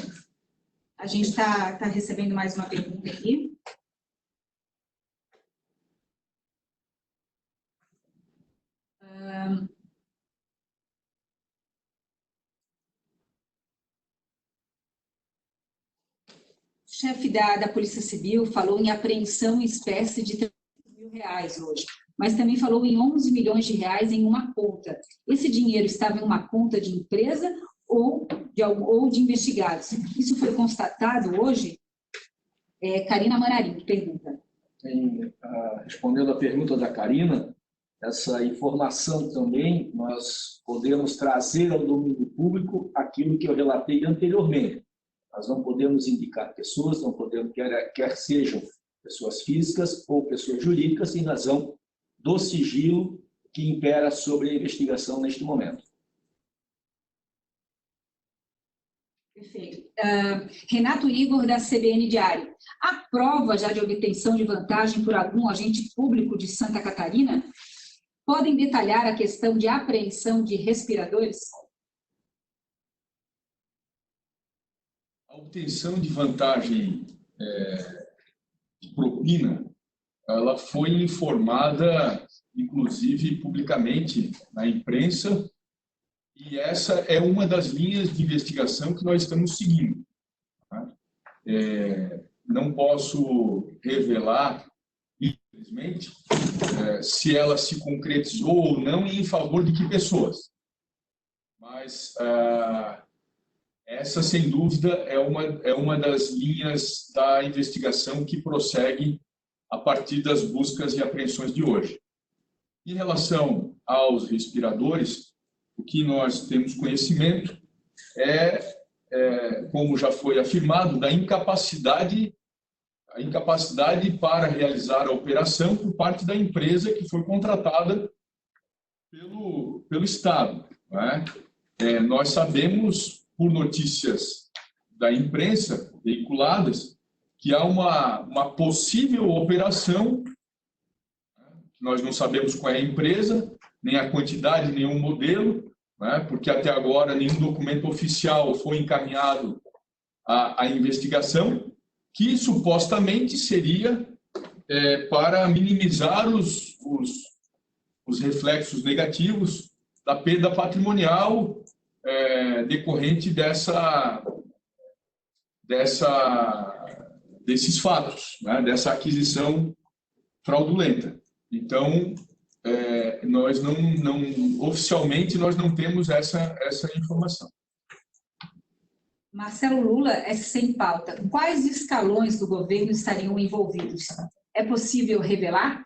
[SPEAKER 5] A gente está recebendo mais uma pergunta aqui. O chefe da Polícia Civil falou em apreensão em espécie de R$3 mil hoje, mas também falou em 11 milhões de reais em uma conta. Esse dinheiro estava em uma conta de empresa ou de investigados? Isso foi constatado hoje? Karina Manarim, que pergunta.
[SPEAKER 3] Respondendo à pergunta da Karina, essa informação também nós podemos trazer ao domínio público aquilo que eu relatei anteriormente. Nós não podemos indicar pessoas, não podemos, quer sejam pessoas físicas ou pessoas jurídicas, em razão do sigilo que impera sobre a investigação neste momento.
[SPEAKER 5] Perfeito. Renato Igor, da CBN Diário. Há prova já de obtenção de vantagem por algum agente público de Santa Catarina? Podem detalhar a questão de apreensão de respiradores?
[SPEAKER 1] A obtenção de vantagem de propina, ela foi informada, inclusive, publicamente na imprensa, E essa é uma das linhas de investigação que nós estamos seguindo. Tá? Não posso revelar, infelizmente, se ela se concretizou ou não e em favor de que pessoas. Mas essa, sem dúvida, é uma das linhas da investigação que prossegue a partir das buscas e apreensões de hoje. Em relação aos respiradores, o que nós temos conhecimento como já foi afirmado, da incapacidade para realizar a operação por parte da empresa que foi contratada pelo Estado. Não é? Nós sabemos, por notícias da imprensa veiculadas, que há uma possível operação, nós não sabemos qual é a empresa, nem a quantidade, nenhum modelo, né, porque até agora nenhum documento oficial foi encaminhado à investigação, que supostamente seria para minimizar os reflexos negativos da perda patrimonial decorrente desses fatos, né, dessa aquisição fraudulenta. Então, nós oficialmente nós não temos essa informação.
[SPEAKER 5] Marcelo Lula, SC em pauta. Quais escalões do governo estariam envolvidos? É possível revelar?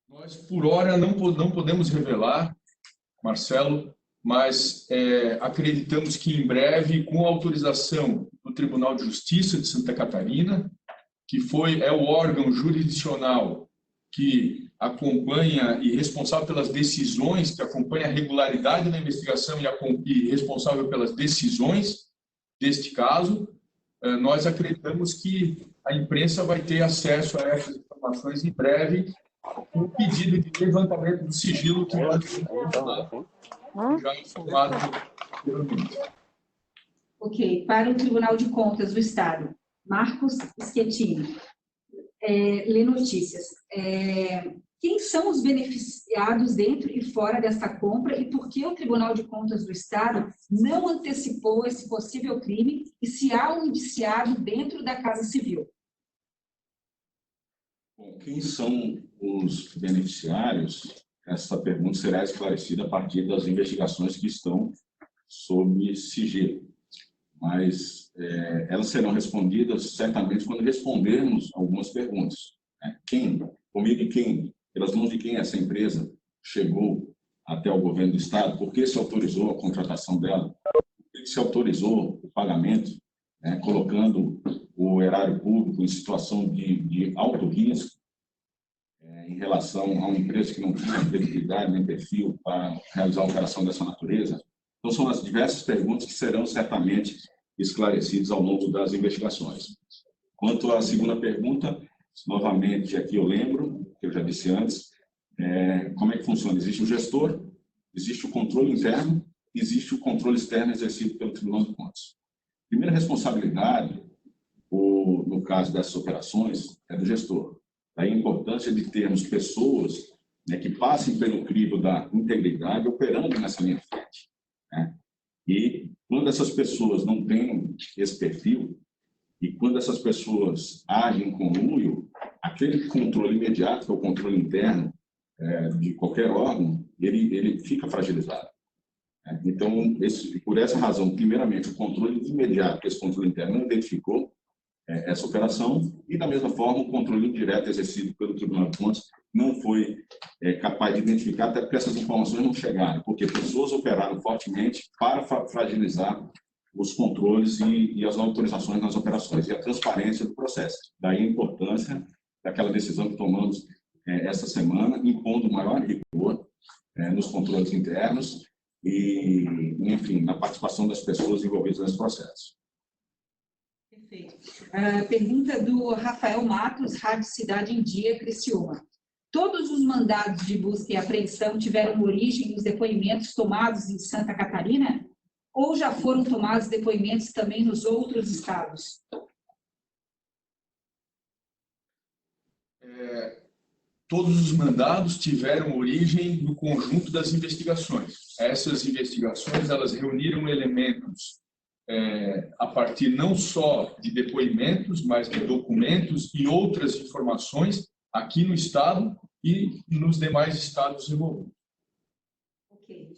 [SPEAKER 1] Nós, por hora, não podemos revelar, Marcelo, mas acreditamos que em breve, com a autorização do Tribunal de Justiça de Santa Catarina, que é o órgão jurisdicional que acompanha e responsável pelas decisões, que acompanha a regularidade da investigação e responsável pelas decisões deste caso, nós acreditamos que a imprensa vai ter acesso a essas informações em breve, com o pedido de levantamento do sigilo que nós já informado anteriormente.
[SPEAKER 5] Ok. Para o Tribunal de Contas do Estado, Marcos Schettini, lê notícias. Quem são os beneficiados dentro e fora dessa compra e por que o Tribunal de Contas do Estado não antecipou esse possível crime e se há um indiciado dentro da Casa Civil?
[SPEAKER 2] Bom, quem são os beneficiários? Essa pergunta será esclarecida a partir das investigações que estão sob sigilo. Mas elas serão respondidas certamente quando respondermos algumas perguntas. Quem, por meio de quem, pelas mãos de quem essa empresa chegou até o governo do Estado, por que se autorizou a contratação dela, por que se autorizou o pagamento, colocando o erário público em situação de alto risco em relação a uma empresa que não tinha credibilidade nem perfil para realizar uma operação dessa natureza. Então, são as diversas perguntas que serão certamente esclarecidas ao longo das investigações. Quanto à segunda pergunta, novamente, aqui eu lembro, que eu já disse antes, como é que funciona? Existe o gestor, existe o controle interno, existe o controle externo exercido pelo Tribunal de Contas. Primeira responsabilidade, no caso dessas operações, é do gestor. Daí a importância de termos pessoas que passem pelo crivo da integridade operando nessa linha de frente. E quando essas pessoas não têm esse perfil, e quando essas pessoas agem com conluio, aquele controle imediato, que é o controle interno de qualquer órgão, ele fica fragilizado. Então, por essa razão, primeiramente, o controle imediato, que esse controle interno não identificou essa operação, e da mesma forma, o controle indireto exercido pelo Tribunal de Contas não foi capaz de identificar, até porque essas informações não chegaram, porque pessoas operaram fortemente para fragilizar os controles e as autorizações nas operações, e a transparência do processo. Daí a importância daquela decisão que tomamos essa semana, impondo maior rigor nos controles internos e, enfim, na participação das pessoas envolvidas nesse processo.
[SPEAKER 5] Perfeito. Pergunta do Rafael Matos, Rádio Cidade em Dia, Criciúma. Todos os mandados de busca e apreensão tiveram origem nos depoimentos tomados em Santa Catarina? Ou já foram tomados depoimentos também nos outros estados?
[SPEAKER 1] todos os mandados tiveram origem no conjunto das investigações. Essas investigações, elas reuniram elementos a partir não só de depoimentos, mas de documentos e outras informações aqui no Estado e nos demais estados envolvidos.
[SPEAKER 5] Ok.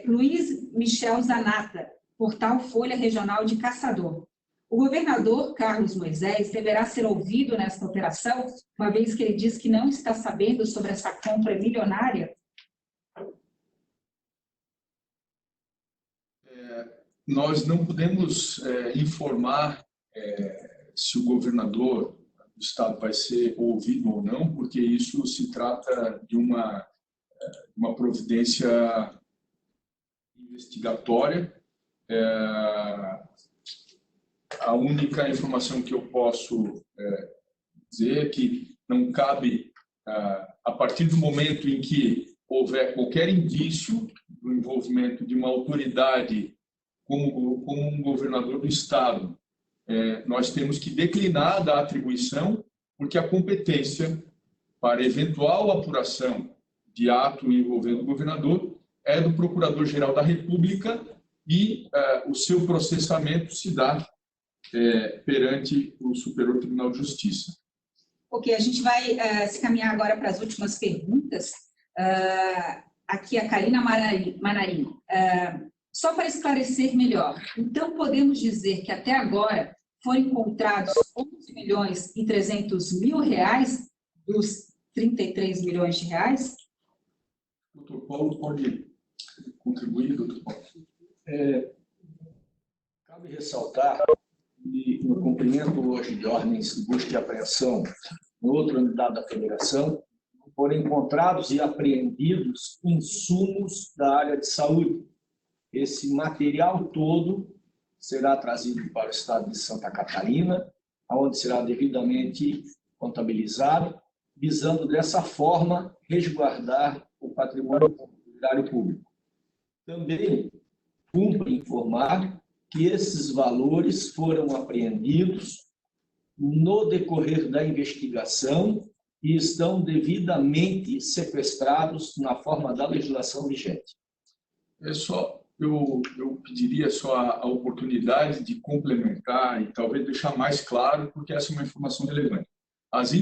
[SPEAKER 5] Luiz Michel Zanata, portal Folha Regional de Caçador. O governador Carlos Moisés deverá ser ouvido nesta operação, uma vez que ele diz que não está sabendo sobre essa compra milionária?
[SPEAKER 1] Nós não podemos informar se o governador do estado vai ser ouvido ou não, porque isso se trata de uma providência investigatória. A única informação que eu posso dizer é que não cabe, a partir do momento em que houver qualquer indício do envolvimento de uma autoridade como um governador do Estado, nós temos que declinar da atribuição, porque a competência para eventual apuração de ato envolvendo o governador é do Procurador-Geral da República e o seu processamento se dá perante o Superior Tribunal de Justiça.
[SPEAKER 5] Ok, a gente vai se caminhar agora para as últimas perguntas. Aqui a Karina Manarim. Só para esclarecer melhor, então podemos dizer que até agora foram encontrados 11 milhões e 300 mil reais dos 33 milhões de reais?
[SPEAKER 1] Doutor Paulo, pode contribuir, doutor Paulo?
[SPEAKER 3] Cabe ressaltar que, no cumprimento hoje de ordens de busca e apreensão em outra unidade da Federação, foram encontrados e apreendidos insumos da área de saúde. Esse material todo será trazido para o estado de Santa Catarina, onde será devidamente contabilizado, visando dessa forma resguardar o patrimônio imobiliário público. Também cumpre informar que esses valores foram apreendidos no decorrer da investigação e estão devidamente sequestrados na forma da legislação vigente.
[SPEAKER 1] Eu pediria só a oportunidade de complementar e talvez deixar mais claro, porque essa é uma informação relevante. As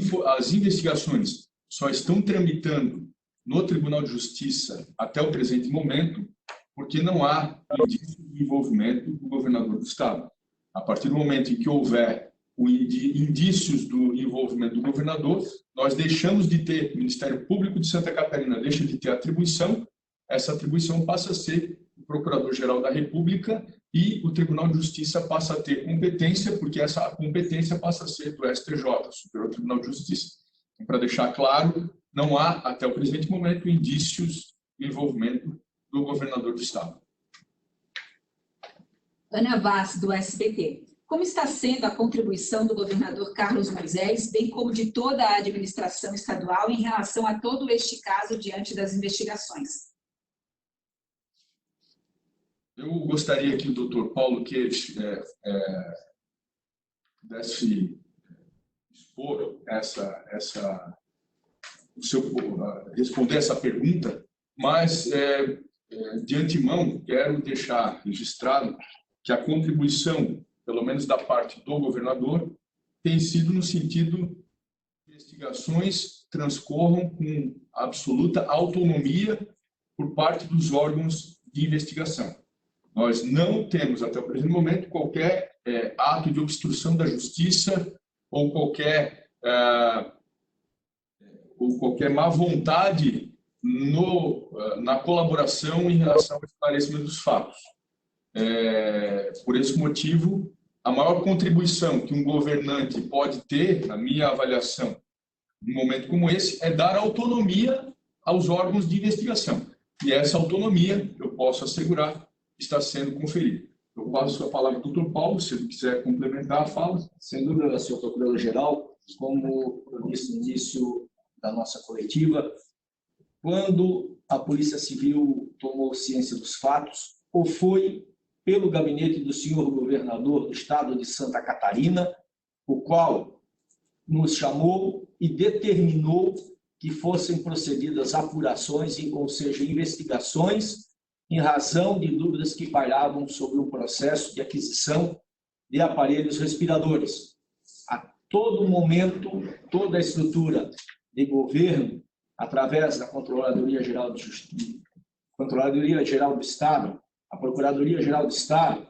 [SPEAKER 1] investigações só estão tramitando no Tribunal de Justiça até o presente momento porque não há indício de envolvimento do governador do Estado. A partir do momento em que houver indícios do envolvimento do governador, nós deixamos de ter, o Ministério Público de Santa Catarina deixa de ter atribuição, essa atribuição passa a ser o Procurador-Geral da República e o Tribunal de Justiça passa a ter competência, porque essa competência passa a ser do STJ, Superior Tribunal de Justiça. Então, para deixar claro, não há, até o presente momento, indícios de envolvimento do governador do Estado.
[SPEAKER 5] Ana Vaz, do SBT. Como está sendo a contribuição do governador Carlos Moisés, bem como de toda a administração estadual, em relação a todo este caso diante das investigações?
[SPEAKER 1] Eu gostaria que o doutor Paulo Queves pudesse expor responder essa pergunta, mas, de antemão, quero deixar registrado que a contribuição, pelo menos da parte do governador, tem sido no sentido que investigações transcorram com absoluta autonomia por parte dos órgãos de investigação. Nós não temos, até o presente momento, qualquer ato de obstrução da justiça ou qualquer má vontade na colaboração em relação ao esclarecimento dos fatos. Por esse motivo, a maior contribuição que um governante pode ter, na minha avaliação, num momento como esse, é dar autonomia aos órgãos de investigação. E essa autonomia, eu posso assegurar, está sendo conferida. Eu passo a palavra ao doutor Paulo, se ele quiser complementar a fala.
[SPEAKER 3] Sem dúvida, senhor Procurador-Geral, como eu disse no início da nossa coletiva, quando a Polícia Civil tomou ciência dos fatos, ou foi pelo gabinete do senhor governador do estado de Santa Catarina, o qual nos chamou e determinou que fossem procedidas apurações, ou seja, investigações, em razão de dúvidas que pairavam sobre o processo de aquisição de aparelhos respiradores. A todo momento, toda a estrutura de governo, através da Controladoria Geral de Justiça, Controladoria Geral do Estado, a Procuradoria Geral do Estado,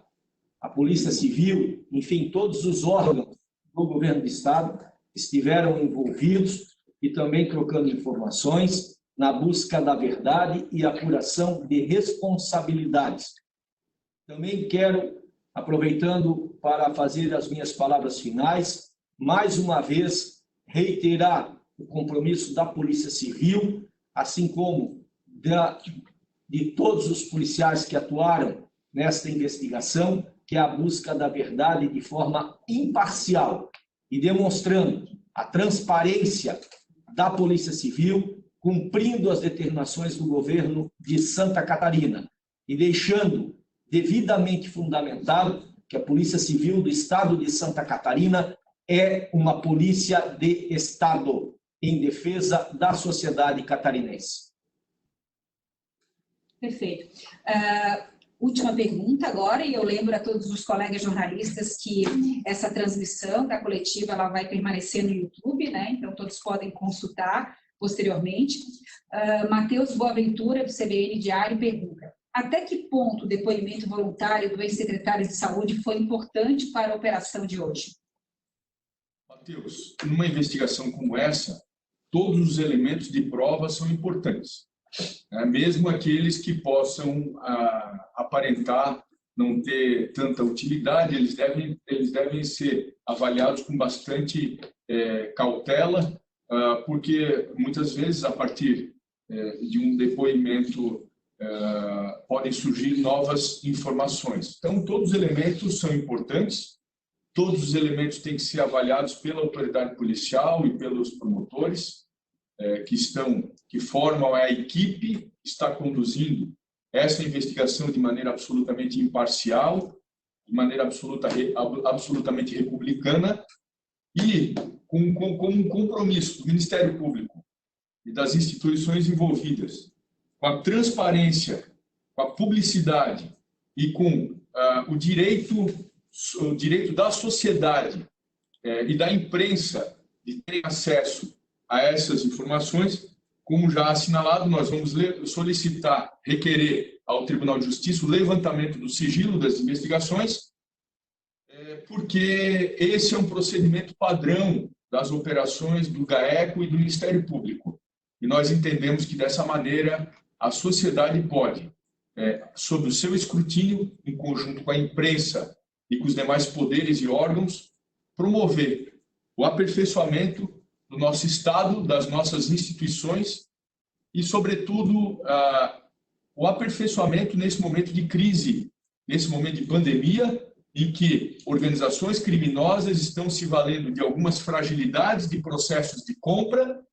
[SPEAKER 3] a Polícia Civil, enfim, todos os órgãos do governo do Estado estiveram envolvidos e também trocando informações na busca da verdade e apuração de responsabilidades. Também quero, aproveitando para fazer as minhas palavras finais, mais uma vez reiterar o compromisso da Polícia Civil, assim como de todos os policiais que atuaram nesta investigação, que é a busca da verdade de forma imparcial e demonstrando a transparência da Polícia Civil, cumprindo as determinações do governo de Santa Catarina e deixando devidamente fundamentado que a Polícia Civil do Estado de Santa Catarina é uma polícia de Estado em defesa da sociedade catarinense.
[SPEAKER 5] Perfeito. Última pergunta agora, e eu lembro a todos os colegas jornalistas que essa transmissão da coletiva ela vai permanecer no YouTube, né? Então todos podem consultar posteriormente. Matheus Boaventura, do CBN Diário, pergunta: até que ponto o depoimento voluntário do ex-secretário de Saúde foi importante para a operação de hoje?
[SPEAKER 1] Matheus, numa investigação como essa, todos os elementos de prova são importantes. Mesmo aqueles que possam aparentar não ter tanta utilidade, eles devem ser avaliados com bastante cautela, porque muitas vezes, a partir de um depoimento, podem surgir novas informações. Então, todos os elementos são importantes, todos os elementos têm que ser avaliados pela autoridade policial e pelos promotores, que formam a equipe que está conduzindo essa investigação de maneira absolutamente imparcial, de maneira absolutamente republicana e com um compromisso do Ministério Público e das instituições envolvidas, com a transparência, com a publicidade e com o direito da sociedade e da imprensa de ter acesso a essas informações. Como já assinalado, nós vamos requerer ao Tribunal de Justiça o levantamento do sigilo das investigações, porque esse é um procedimento padrão das operações do GAECO e do Ministério Público. E nós entendemos que, dessa maneira, a sociedade pode, sob o seu escrutínio, em conjunto com a imprensa e com os demais poderes e órgãos, promover o aperfeiçoamento do nosso Estado, das nossas instituições e, sobretudo, o aperfeiçoamento nesse momento de crise, nesse momento de pandemia, em que organizações criminosas estão se valendo de algumas fragilidades de processos de compra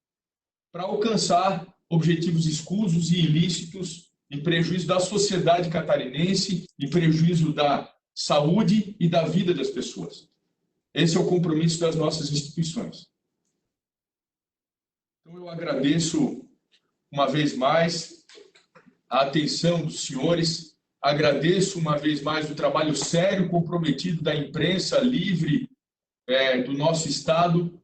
[SPEAKER 1] para alcançar objetivos escusos e ilícitos em prejuízo da sociedade catarinense, em prejuízo da saúde e da vida das pessoas. Esse é o compromisso das nossas instituições. Então, eu agradeço uma vez mais a atenção dos senhores, agradeço uma vez mais o trabalho sério, comprometido da imprensa livre do nosso Estado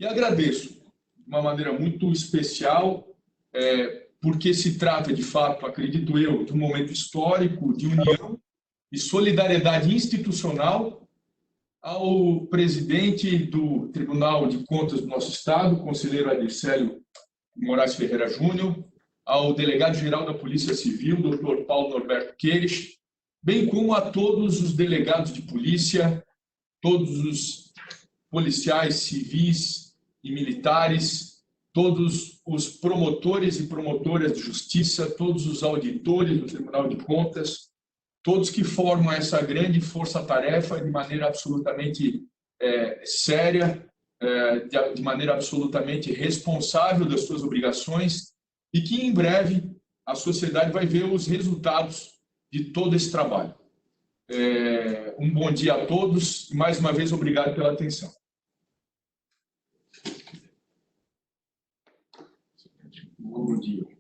[SPEAKER 1] e agradeço de uma maneira muito especial, porque se trata, de fato, acredito eu, de um momento histórico de união e solidariedade institucional, ao presidente do Tribunal de Contas do nosso Estado, o conselheiro Adircélio Moraes Ferreira Júnior, ao delegado-geral da Polícia Civil, Dr. Paulo Norberto Queires, bem como a todos os delegados de polícia, todos os policiais civis e militares, todos os promotores e promotoras de justiça, todos os auditores do Tribunal de Contas, todos que formam essa grande força-tarefa de maneira absolutamente séria, de maneira absolutamente responsável das suas obrigações e que, em breve, a sociedade vai ver os resultados de todo esse trabalho. Um bom dia a todos e, mais uma vez, obrigado pela atenção. Bom dia.